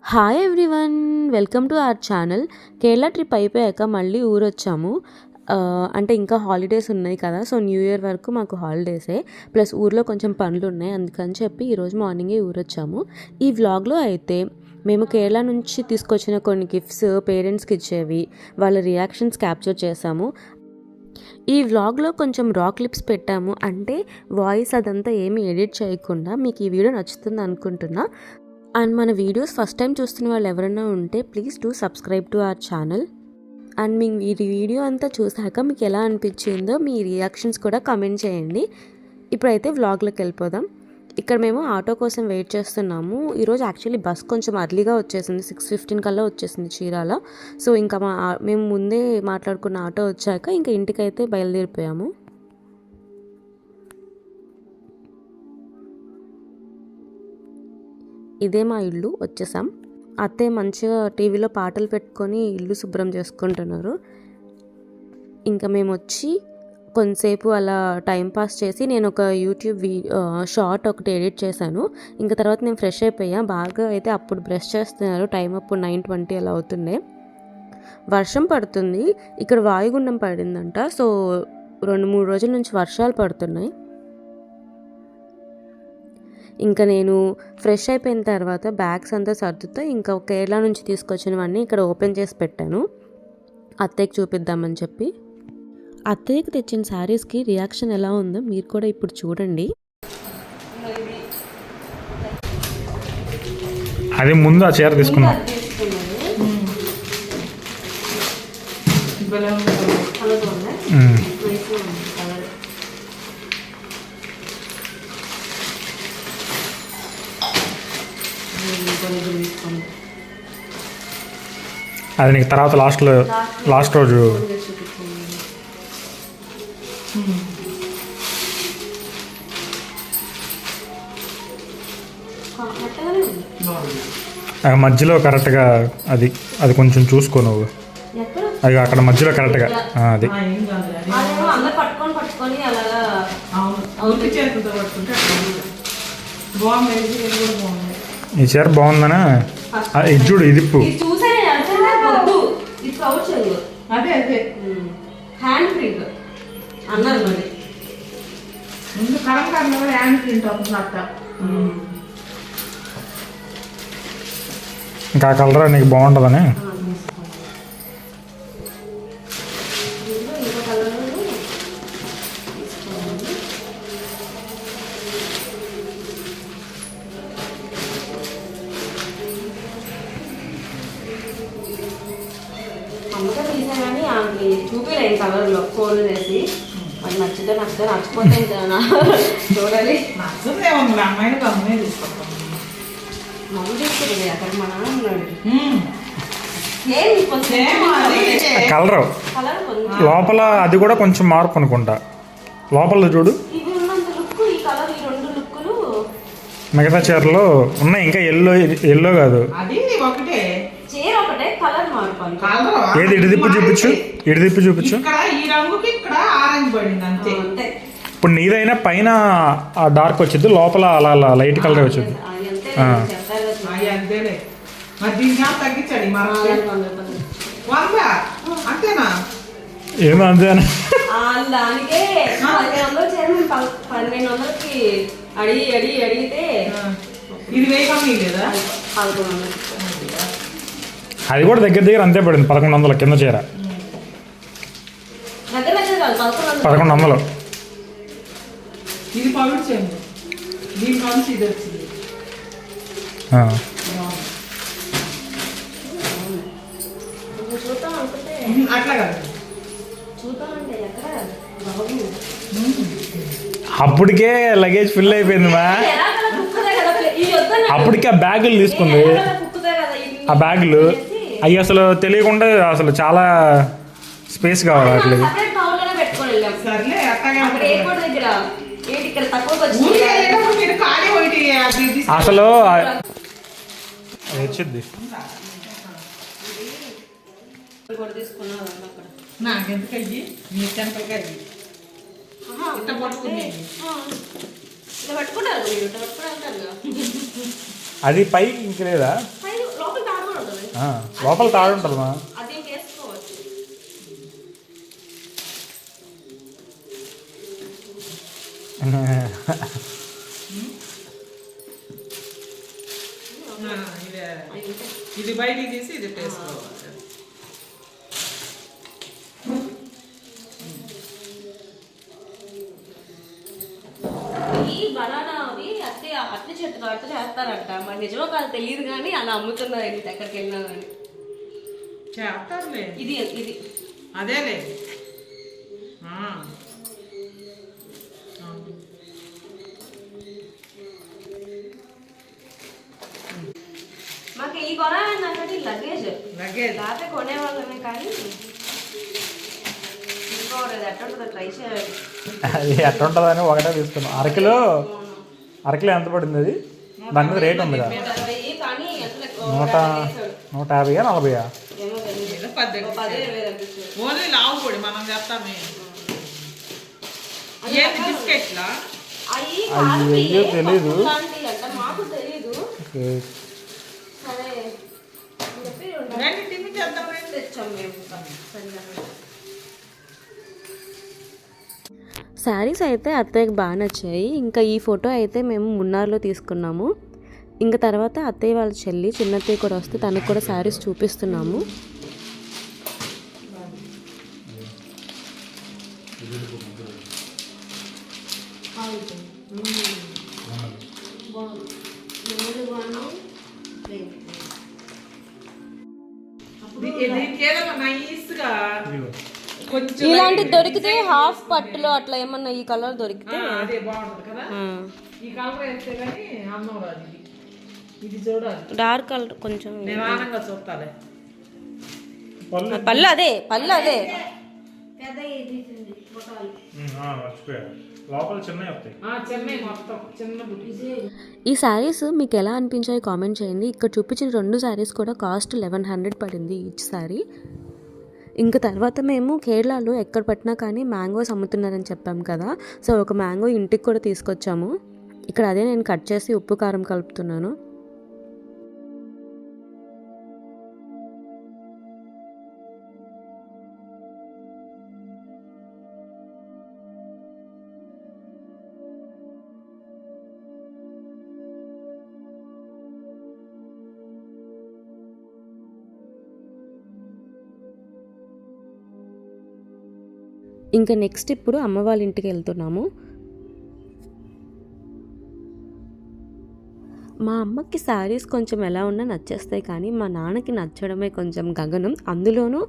Hi everyone, welcome to our channel. Kerala trip అయిపోయాక మళ్ళీ ఊరొచ్చాము. అంటే ఇంకా హాలిడేస్ ఉన్నాయి కదా, సో న్యూ ఇయర్ వరకు మాకు హాలిడేసే, ప్లస్ ఊర్లో కొంచెం పనులు ఉన్నాయి, అందుకని చెప్పి ఈరోజు మార్నింగే ఊరొచ్చాము. ఈ వ్లాగ్లో అయితే మేము కేరళ నుంచి తీసుకొచ్చిన కొన్ని గిఫ్ట్స్ పేరెంట్స్కి ఇచ్చేవి, వాళ్ళ రియాక్షన్స్ క్యాప్చర్ చేసాము. ఈ వ్లాగ్లో కొంచెం రా క్లిప్స్ పెట్టాము, అంటే వాయిస్ అదంతా ఏమీ ఎడిట్ చేయకుండా. మీకు ఈ వీడియో నచ్చుతుంది అనుకుంటున్నా. అండ్ మన వీడియోస్ ఫస్ట్ టైం చూస్తున్న వాళ్ళు ఎవరైనా ఉంటే please do subscribe to our channel. And me video అంతా చూసాక మీకు ఎలా అనిపించిందో మీ రియాక్షన్స్ కూడా కమెంట్ చేయండి. ఇప్పుడైతే వ్లాగ్లోకి వెళ్ళిపోదాం. ఇక్కడ మేము ఆటో కోసం వెయిట్ చేస్తున్నాము. ఈరోజు యాక్చువల్లీ బస్ కొంచెం అర్లీగా వచ్చేసింది, 6:15 కల్లా వచ్చేసింది చీరాల. సో ఇంకా మేము ముందే మాట్లాడుకున్న ఆటో వచ్చాక ఇంకా ఇంటికైతే బయలుదేరిపోయాము. ఇదే మా ఇల్లు, వచ్చేసాం. అత్తయ్య మంచిగా టీవీలో పాటలు పెట్టుకొని ఇల్లు శుభ్రం చేసుకుంటున్నారు. ఇంకా మేము వచ్చి కొంతసేపు అలా టైంపాస్ చేసి నేను ఒక యూట్యూబ్ షార్ట్ ఒకటి ఎడిట్ చేశాను. ఇంకా తర్వాత నేను ఫ్రెష్ అయిపోయా. బాగా అయితే అప్పుడు బ్రష్ చేస్తున్నారు, టైం అప్పుడు 9:20 అలా అవుతుండే. వర్షం పడుతుంది, ఇక్కడ వాయుగుండం పడిందంట. సో 2-3 రోజుల నుంచి వర్షాలు పడుతున్నాయి. ఇంకా నేను ఫ్రెష్ అయిపోయిన తర్వాత బ్యాగ్స్ అంతా సర్దుతా ఇంకా కేరళ నుంచి తీసుకొచ్చినవన్నీ ఇక్కడ ఓపెన్ చేసి పెట్టాను, అత్తయ్యకి చూపిద్దామని చెప్పి. అత్తయ్యకి తెచ్చిన శారీస్కి రియాక్షన్ ఎలా ఉందో మీరు కూడా ఇప్పుడు చూడండి. అది ముందు ఆ చీర తీసుకున్నా. అది నీకు తర్వాత లాస్ట్ రోజు మధ్యలో కరెక్ట్గా అది అది కొంచెం చూసుకో నువ్వు. అది అక్కడ మధ్యలో కరెక్ట్గా అది ఈ చీర బాగుందనా? ఇది చూడు, ఇది ఇప్పు. ఇంకా కలర్ నీకు బాగుంటుందని. అమ్మగా తీసా కానీ ఆమెకి చూపిలేని కలర్లో ఫోన్ వేసి అది నచ్చితే నచ్చిపోతే చూడాలి. మమ్మీ తీసుకుంటుంది అక్కడ మా నాన్న ఉన్నాడు. కలర్ లోపల అది కూడా కొంచెం మార్పు అనుకుంటా. లోపల చూడు, ఇది ఉన్నంత లుక్ ఈ కలర్, ఈ 2 లుక్కులు మిగతా చీరలో ఉన్నాయి. ఇంకా ఎల్లో కాదు, ఏది ఇటు తిప్పి చూపించు, ఇటు తిప్పి చూపించు. ఇప్పుడు నీదైనా పైన డార్క్ వచ్చింది, లోపల అలా అలా లైట్ కలర్ వచ్చింది. ఏమో అంతేనా? దానికే 1200కి అడిగితే అది కూడా దగ్గర అంతే పడింది, 1100 కింద చీర 1100. ఇది పవిత్రండి, దీని నుంచి ఇది వచ్చింది. అట్లా కాదు, అప్పటికే లగేజ్ ఫిల్ అయిపోయింది మా. అప్పటికే ఆ బ్యాగులు తీసుకుంది, ఆ బ్యాగులు అవి అసలు తెలియకుండా అసలు చాలా స్పేస్ కావాలి అట్లా. అసలు వచ్చింది నాకెందుకయ్యి మీ టెంపల్గా ఇట్ట పట్టుకునే పట్టుకుంటారు. అది పైకి ఇంక లేదా? లోపల లోపల తాడు ఉంటుందమ్మా. అది వేసుకోవచ్చు. ఇది బయటికి తీసి ఇది వేసుకోవాలి. ఈ బనానా అవి అట్టి చెట్టు అట్ట చేస్తారంట, మరి నిజమో కాదు తెలియదు కానీ అలా అమ్ముతున్నారు ఇంటి దగ్గరికి వెళ్ళినా కానీ. చేస్తారులే. ఇది ఇది అదేలే. మాకు ఈ కొనాలంటే లగేజ్ లగేజ్ లేకపోతే కొనేవాళ్ళమే కానీ ఇంకోటి ఎట్లా ట్రై చేయాలి. అది ఎట్లా ఉంటుందని ఒకటే తీసుకున్నాం. అరకిలో ఎంత పడింది అది? దాని మీద రేట్ ఉంది కదా, 150 40. ఓన్లీ లావు పొడి మనం చేస్తామే. బిస్కెట్లా అయ్యో తెలీదు. మాకు తెలీదు. సరే టిఫిన్ చేద్దాం. తెచ్చాం మేము. శారీస్ అయితే అత్తయ్యకి బాగా నచ్చాయి. ఇంకా ఈ ఫోటో అయితే మేము మున్నార్లో తీసుకున్నాము. ఇంకా తర్వాత అత్తయ్య వాళ్ళ చెల్లి చిన్నత్తయ్య కూడా వస్తే తనకు కూడా శారీస్ చూపిస్తున్నాము. ఇలాంటి దొరికితే హాఫ్ పట్టులో అట్లా ఏమన్నా ఈ కలర్ దొరికితే అదే బాగుంటుంది కదా. ఈ కలర్ వేస్తే కానీ అందం రాదు. ఇది చూడాలి డార్క్ కలర్ కొంచెం నిదానంగా చూడాలి. పళ్ళు అదే ఈ శారీస్ మీకు ఎలా అనిపించాయో కామెంట్ చేయండి. ఇక్కడ చూపించిన 2 శారీస్ కూడా కాస్ట్ 1100 పడింది ఈచ్ శారీ. ఇంకా తర్వాత మేము కేరళలో ఎక్కడ పట్టినా కానీ మ్యాంగోస్ అమ్ముతున్నారని చెప్పాము కదా, సో ఒక మ్యాంగో ఇంటికి కూడా తీసుకొచ్చాము. ఇక్కడ అదే నేను కట్ చేసి ఉప్పు కారం కలుపుతున్నాను. ఇంకా నెక్స్ట్ ఇప్పుడు అమ్మ వాళ్ళ ఇంటికి వెళ్తున్నాము. మా అమ్మకి శారీస్ కొంచెం ఎలా ఉన్నా నచ్చేస్తాయి, కానీ మా నాన్నకి నచ్చడమే కొంచెం గగనం. అందులోనూ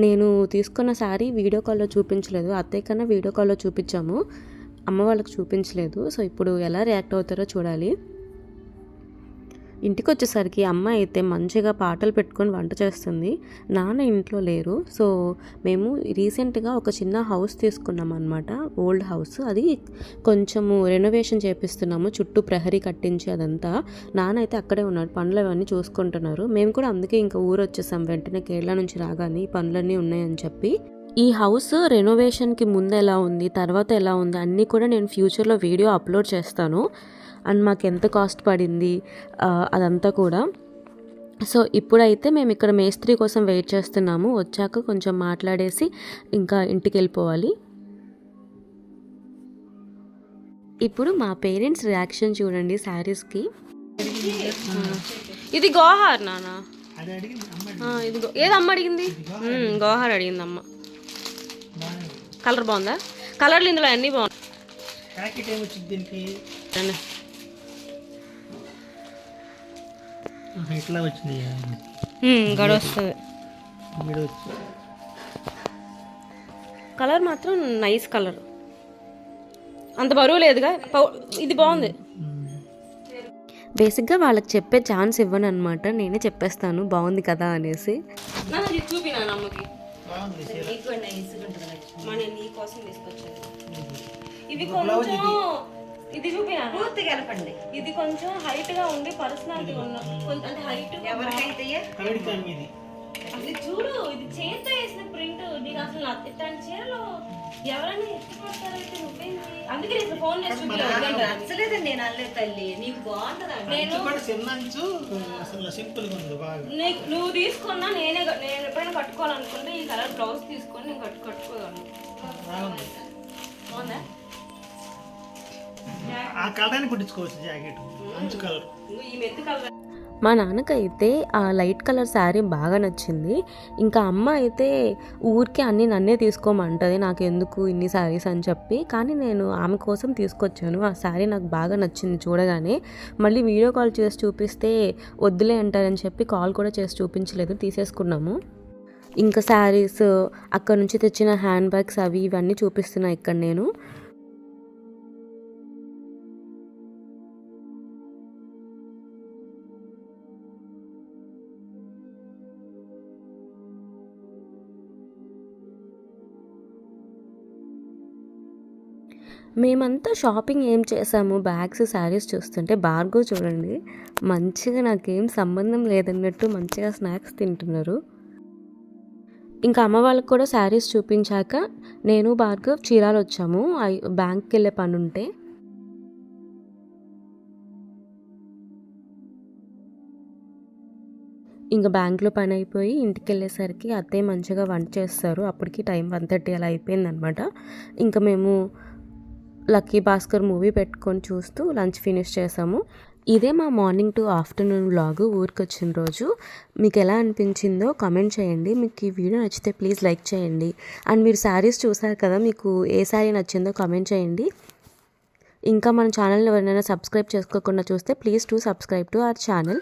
నేను తీసుకున్న శారీ వీడియో కాల్లో చూపించలేదు, అత్తయ్య కన్నా వీడియో కాల్లో చూపించాము, అమ్మ వాళ్ళకి చూపించలేదు. సో ఇప్పుడు ఎలా రియాక్ట్ అవుతారో చూడాలి. ఇంటికి వచ్చేసరికి అమ్మ అయితే మంచిగా పాటలు పెట్టుకొని వంట చేస్తుంది. నాన్న ఇంట్లో లేరు. సో మేము రీసెంట్గా ఒక చిన్న హౌస్ తీసుకున్నాం అనమాట, ఓల్డ్ హౌస్. అది కొంచెము రెనోవేషన్ చేపిస్తున్నాము, చుట్టూ ప్రహరీ కట్టించి అదంతా. నాన్న అయితే అక్కడే ఉన్నారు, పనులు అవన్నీ చూసుకుంటున్నారు. మేము కూడా అందుకే ఇంకా ఊరు వచ్చేసాం వెంటనే, కేరళ నుంచి రాగానే ఈ పనులన్నీ ఉన్నాయని చెప్పి. ఈ హౌస్ రెనోవేషన్కి ముందు ఎలా ఉంది, తర్వాత ఎలా ఉంది అన్నీ కూడా నేను ఫ్యూచర్లో వీడియో అప్లోడ్ చేస్తాను. అండ్ మాకు ఎంత కాస్ట్ పడింది అదంతా కూడా. సో ఇప్పుడైతే మేము ఇక్కడ మేస్త్రి కోసం వెయిట్ చేస్తున్నాము. వచ్చాక కొంచెం మాట్లాడేసి ఇంకా ఇంటికి వెళ్ళిపోవాలి. ఇప్పుడు మా పేరెంట్స్ రియాక్షన్ చూడండి శారీస్కి. ఇది గోహార్ నాన్న, ఇది ఏది అమ్మ అడిగింది? గోహార్ అడిగింది అమ్మ. కలర్ బాగుందా? కలర్లు ఇందులో అన్నీ బాగున్నాయి. ఇట్లా వచ్చింది గడ వస్తుంది. కలర్ మాత్రం నైస్ కలర్, అంత బరువు లేదుగా. ఇది బాగుంది. బేసిక్గా వాళ్ళకి చెప్పే ఛాన్స్ ఇవ్వను అనమాట, నేనే చెప్పేస్తాను బాగుంది కదా అనేసి. చూపినాను అమ్మకి, నీకోసం తీసుకొచ్చాను. ఇవి కొంచెం ఇది చూపినా పూర్తిగా కలపండి. ఇది కొంచెం హైట్ గా ఉండి పర్సనాలిటీ ఉన్న కొంచెం అంటే హైట్ ఎవరికైతే అది చూడు, ఇది చేతితో వేసిన ప్రింట్. నీకు అసలు ఇట్లాంటి చీరలో ఎవరైనా ఇష్టపడతారంటే నువ్వేంటి? అందుకే నేను ఫోన్ చేసి నచ్చలేదండి నేను అనలేదు తల్లి, నీకు బాగుంటుందండి. నేను చిన్న అంచు అసలు సింపుల్ గా ఉంది బాగా. నువ్వు తీసుకున్నా నేను ఎప్పుడైనా కట్టుకోవాలనుకుంటే ఈ కలర్ బ్లౌజ్ తీసుకొని నేను కట్టుకోగలను. బాగుంది. బాగుందా? ఆ కలర్ కుట్టించుకోవచ్చు జాకెట్, మంచి కలర్. ఈ మెత్త కలర్. మా నాన్నకైతే ఆ లైట్ కలర్ శారీ బాగా నచ్చింది. ఇంకా అమ్మ అయితే ఊరికే అన్నీ నన్నే తీసుకోమంటుంది, నాకు ఎందుకు ఇన్ని శారీస్ అని చెప్పి. కానీ నేను ఆమె కోసం తీసుకొచ్చాను. ఆ శారీ నాకు బాగా నచ్చింది చూడగానే. మళ్ళీ వీడియో కాల్ చేసి చూపిస్తే వద్దులే అంటారని చెప్పి కాల్ కూడా చేసి చూపించలేదు, తీసేసుకున్నాము. ఇంకా శారీస్, అక్కడ నుంచి తెచ్చిన హ్యాండ్ బ్యాగ్స్ అవి ఇవన్నీ చూపిస్తున్నా ఇక్కడ నేను. మేమంతా షాపింగ్ ఏం చేసాము, బ్యాగ్స్ శారీస్ చూస్తుంటే భార్గవ్ చూడండి మంచిగా నాకేం సంబంధం లేదన్నట్టు మంచిగా స్నాక్స్ తింటున్నారు. ఇంకా అమ్మ వాళ్ళకి కూడా శారీస్ చూపించాక నేను భార్గవ్ చీరాలు వచ్చాము బ్యాంక్కి వెళ్ళే పని ఉంటే. ఇంకా బ్యాంక్లో పని అయిపోయి ఇంటికి వెళ్ళేసరికి అత్తయ్య మంచిగా వంట చేస్తారు. అప్పటికి టైం 1:30 అలా అయిపోయిందనమాట. ఇంకా మేము లక్కీ భాస్కర్ మూవీ పెట్టుకొని చూస్తూ లంచ్ ఫినిష్ చేసాము. ఇదే మా మార్నింగ్ టు ఆఫ్టర్నూన్ వ్లాగ్ ఊరికి వచ్చిన రోజు. మీకు ఎలా అనిపించిందో కామెంట్ చేయండి. మీకు ఈ వీడియో నచ్చితే ప్లీజ్ లైక్ చేయండి. అండ్ మీరు శారీస్ చూసారు కదా, మీకు ఏ శారీ నచ్చిందో కామెంట్ చేయండి. ఇంకా మన ఛానల్ని ఎవరైనా సబ్స్క్రైబ్ చేసుకోకుండా చూస్తే please to subscribe to our channel.